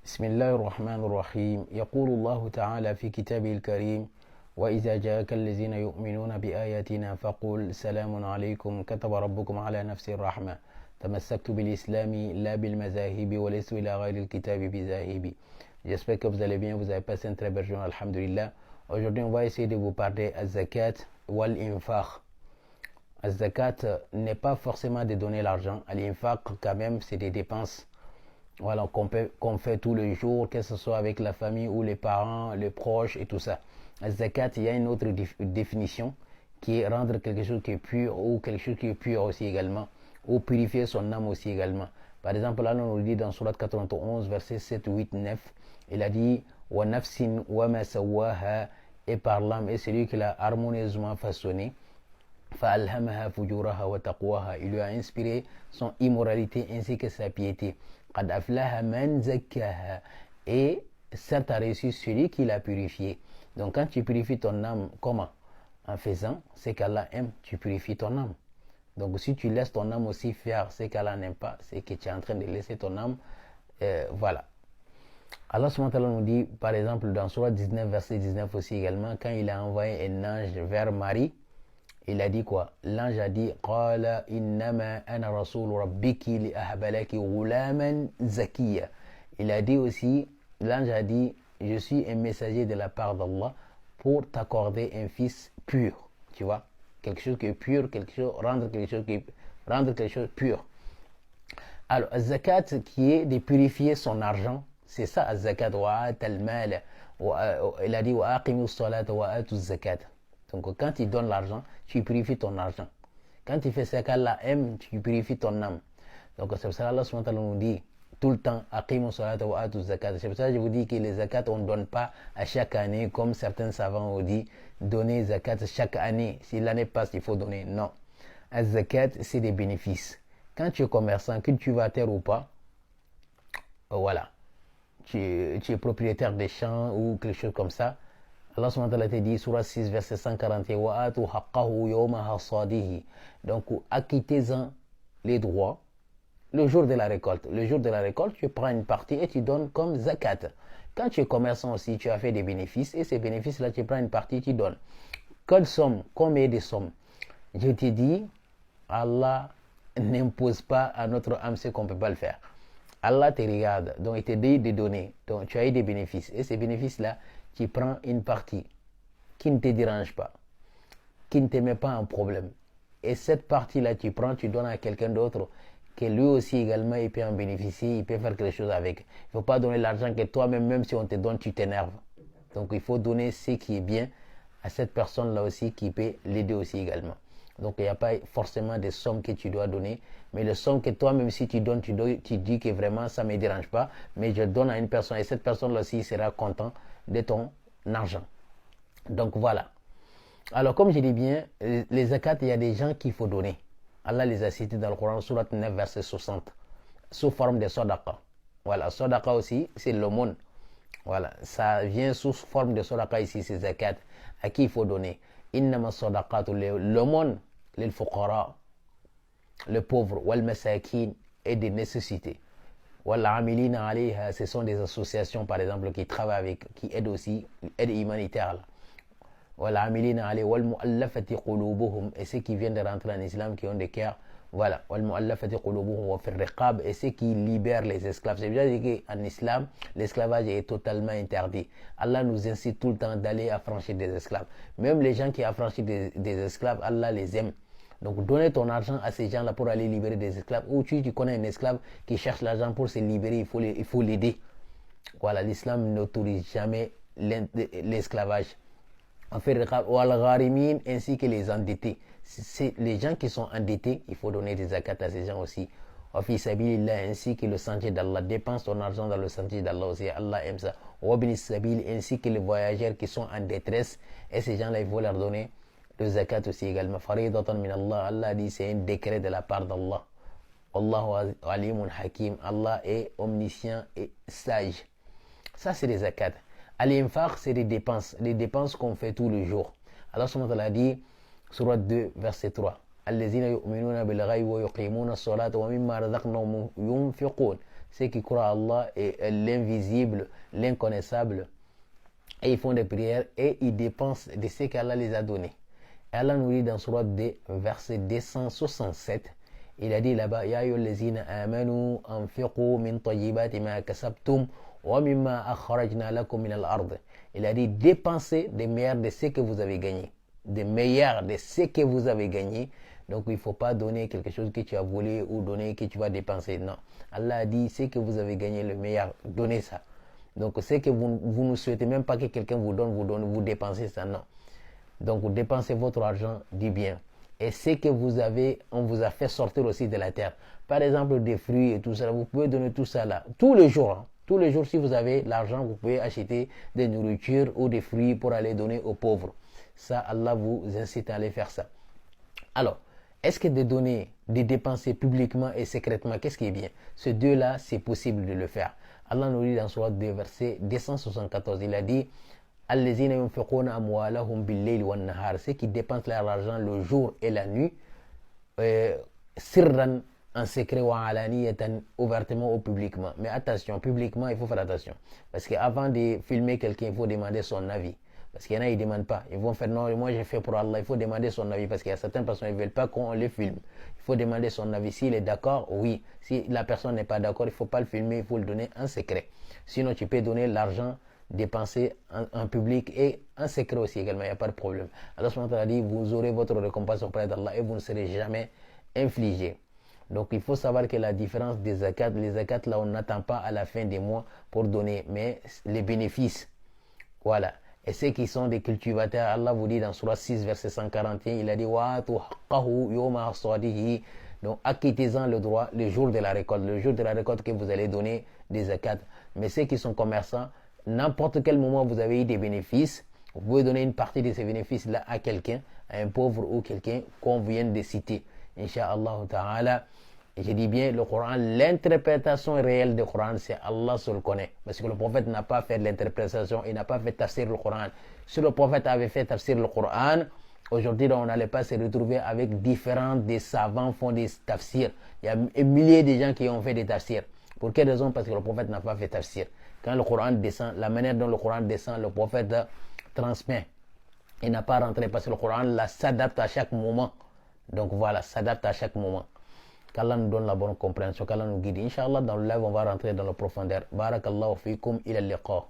بسم الله الرحمن الرحيم يقول الله تعالى في كتابه الكريم وإذا جاءك الذين يؤمنون بآياتنا فقل سلام عليكم كتب ربكم على نفسه الرحمة تمسكت بالإسلام لا بالمذاهب ولست إلى غير الكتاب بذاهب. J'espère que vous allez bien, vous avez passé une très belle journée, alhamdulillah. Aujourd'hui, on va essayer de vous parler à zakat ou l'infaq. Az-zakat n'est pas forcément de donner l'argent. L'infaq, quand même, c'est des dépenses, voilà, qu'on fait tous les jours, que ce soit avec la famille ou les parents, les proches et tout ça. Az-zakat, il y a une autre définition qui est rendre quelque chose qui est pur ou quelque chose qui est pur aussi également, ou purifier son âme aussi également. Par exemple, là, on nous dit dans Surat 91, versets 7, 8, 9, il a dit wa nafsin wa ma sawaha, et par l'âme et celui qui l'a harmonieusement façonné. فَأَلْهَمَهَا فُجُورَهَا وَتَقْوَاهَا, il lui a inspiré son immoralité ainsi que sa piété. قَدْ أَفْلَهَ مَنْ زَكَّاهَا, et certes a réussi celui qui l'a purifié. Donc quand tu purifies ton âme, comment? En faisant ce qu'Allah aime, tu purifies ton âme. Donc si tu laisses ton âme aussi faire ce qu'Allah n'aime pas, c'est que tu es en train de laisser ton âme, voilà. Allah subhanahu wa ta'ala nous dit, par exemple, dans Surah 19, verset 19 aussi également, quand il a envoyé un ange vers Marie, il a dit quoi? L'ange a dit قال إنما أنا رسول ربك لأهب لك غلاما زكيا. Il a dit aussi, l'ange a dit, je suis un messager de la part d'Allah pour t'accorder un fils pur. Tu vois, quelque chose qui est pur, rendre quelque chose pur. Alors, zakat qui est de purifier son argent, c'est ça, zakat. Il a dit wa aqimus salata wa atuz zakat. Donc quand tu donnes l'argent, tu purifies ton argent. Quand tu fais ce qu'Allah aime, tu purifies ton âme. Donc c'est pour ça qu'Allah subhanahu wa ta'ala nous dit tout le temps aqimus salata wa atuz zakat. C'est pour ça que je vous dis que les zakat on ne donne pas à chaque année comme certains savants ont dit donner zakat chaque année. Si l'année passe, il faut donner. Non. La zakat, c'est des bénéfices. Quand tu es commerçant, cultivateur ou pas, voilà, tu es propriétaire des champs ou quelque chose comme ça, Allah subhanahu wa ta'ala te dit, Surah 6, verset 141, وَآتُوا حَقَّهُ يَوْمَ حَصَادِهِ. Donc, acquittez-en les droits le jour de la récolte. Le jour de la récolte, tu prends une partie et tu donnes comme zakat. Quand tu es commerçant aussi, tu as fait des bénéfices et ces bénéfices-là, tu prends une partie, tu donnes. Quelle somme? Combien de sommes? Je te dis, Allah n'impose pas à notre âme ce qu'on ne peut pas le faire. Allah te regarde, donc il te dit de donner. Donc tu as eu des bénéfices. Et ces bénéfices-là, tu prends une partie qui ne te dérange pas, qui ne te met pas en problème. Et cette partie-là, tu prends, tu donnes à quelqu'un d'autre, que lui aussi également, il peut en bénéficier, il peut faire quelque chose avec. Il ne faut pas donner l'argent que toi-même, même si on te donne, tu t'énerves. Donc il faut donner ce qui est bien à cette personne-là aussi qui peut l'aider aussi également. Donc il n'y a pas forcément des sommes que tu dois donner, mais les sommes que toi-même si tu donnes, tu dis que vraiment ça ne me dérange pas, mais je donne à une personne et cette personne-là aussi sera content de ton argent. Donc voilà. Alors comme je dis bien, les zakat, il y a des gens qu'il faut donner. Allah les a cités dans le Coran, Surat 9, verset 60, sous forme de sadaqa. Voilà, sadaqa aussi, c'est l'aumône. Voilà, ça vient sous forme de sadaqa ici, c'est zakat. À qui il faut donner? Innama sadaqatu l'aumône, les fuqara, le pauvre, wal masakin, et des nécessités. Wal amilina alayha, ce sont des associations par exemple qui travaillent avec, qui aident aussi, aide humanitaire. Wal amilina alayha wal mu'allafati qulubuhum, et ceux qui viennent de rentrer en islam, qui ont des cœurs. Voilà, wal mu'allafati qulubuhum wa fir riqab, et ceux qui libèrent les esclaves. C'est bien dit qu'en islam, l'esclavage est totalement interdit. Allah nous incite tout le temps d'aller affranchir des esclaves. Même les gens qui affranchissent des esclaves, Allah les aime. Donc donner ton argent à ces gens-là pour aller libérer des esclaves. Ou tu connais un esclave qui cherche l'argent pour se libérer, il faut l'aider. Voilà, l'islam n'autorise jamais l'esclavage. En fait, ainsi que les endettés. C'est les gens qui sont endettés, il faut donner des zakat à ces gens aussi. Ainsi que le sentier d'Allah. Dépense ton argent dans le sentier d'Allah aussi. Allah aime ça. Ainsi que les voyageurs qui sont en détresse. Et ces gens-là, il faut leur donner le zakat aussi également. Faridatan min Allah. Allah dit c'est un décret de la part d'Allah. Allahu alimun hakim. Allah est omniscient et sage. Ça, c'est des zakat. Al-infaq, c'est des dépenses qu'on fait tous les jours. Allah subhanahu wa ta'ala dit, Surat 2, verset 3. Allazina yu'minuna bil ghaybi wa yuqimuna as-salata wa mimma razaqnahum yunfiqun. ceux qui croient à Allah et l'invisible, l'inconnaissable, et ils font des prières et ils dépensent de ce qu'Allah les a donnés. Et Allah nous dit dans Surat D, verset 267, il a dit là-bas, Ya ayyuhallazina amanu anfiqu min tayyibati ma kasabtum wa mimma akhrajna lakum min al-ard. Il a dit, dépensez des meilleurs de ce que vous avez gagné. Des meilleurs de ce que vous avez gagné. Donc il ne faut pas donner quelque chose que tu as volé ou donner que tu vas dépenser. Non. Allah a dit, ce que vous avez gagné, le meilleur, donnez ça. Donc c'est que vous ne souhaitez même pas que quelqu'un vous donne, vous dépensez ça. Non. Donc vous dépensez votre argent du bien. Et ce que vous avez, on vous a fait sortir aussi de la terre. Par exemple, des fruits et tout ça, vous pouvez donner tout ça là. Tous les jours, hein. Tous les jours, si vous avez l'argent, vous pouvez acheter des nourritures ou des fruits pour aller donner aux pauvres. Ça, Allah vous incite à aller faire ça. Alors, est-ce que de donner, de dépenser publiquement et secrètement, qu'est-ce qui est bien? Ces deux-là, c'est possible de le faire. Allah nous dit dans Surat 2, verset 274, il a dit Allazina yunfiquna amwalahum bil-layli wan-nahar, ceux qui dépensent leur argent le jour et la nuit, sirran, en secret ou alaniyatan, ouvertement ou publiquement. Mais attention, publiquement, il faut faire attention. Parce qu'avant de filmer quelqu'un, il faut demander son avis. Parce qu'il y en a, ils ne demandent pas. Ils vont faire non, moi j'ai fait pour Allah. Il faut demander son avis. Parce qu'il y a certaines personnes qui ne veulent pas qu'on les filme. Il faut demander son avis. S'il est d'accord, oui. Si la personne n'est pas d'accord, il ne faut pas le filmer, il faut le donner en secret. Sinon, tu peux donner l'argent dépensé en public et en secret aussi également. Il n'y a pas de problème. Allah subhanahu wa ta'ala dit, vous aurez votre récompense auprès d'Allah et vous ne serez jamais infligé. Donc il faut savoir que la différence des zakats, les zakats là on n'attend pas à la fin des mois pour donner, mais les bénéfices, voilà. Et ceux qui sont des cultivateurs, Allah vous dit dans Surah 6 verset 141, il a dit donc acquittez-en le droit le jour de la récolte que vous allez donner des zakats. Mais ceux qui sont commerçants, n'importe quel moment vous avez eu des bénéfices, vous pouvez donner une partie de ces bénéfices là à quelqu'un, à un pauvre ou quelqu'un qu'on vient de citer. Inch'Allah ta'ala. Et je dis bien, le Coran, l'interprétation réelle du Coran, c'est Allah seul connaît. Parce que le prophète n'a pas fait l'interprétation, il n'a pas fait tafsir le Coran. Si le prophète avait fait tafsir le Coran, aujourd'hui on n'allait pas se retrouver avec des savants font des tafsirs. Il y a des milliers de gens qui ont fait des tafsirs. Pour quelle raison? Parce que le prophète n'a pas fait tafsir. Quand le Coran descend, la manière dont le Coran descend, le prophète transmet. Il n'a pas rentré parce que le Coran là s'adapte à chaque moment. Donc voilà, s'adapte à chaque moment. Qu'Allah nous donne la bonne compréhension, qu'Allah nous guide. Inch'Allah, dans le live, on va rentrer dans la profondeur. Barakallahu fikum ila liqa.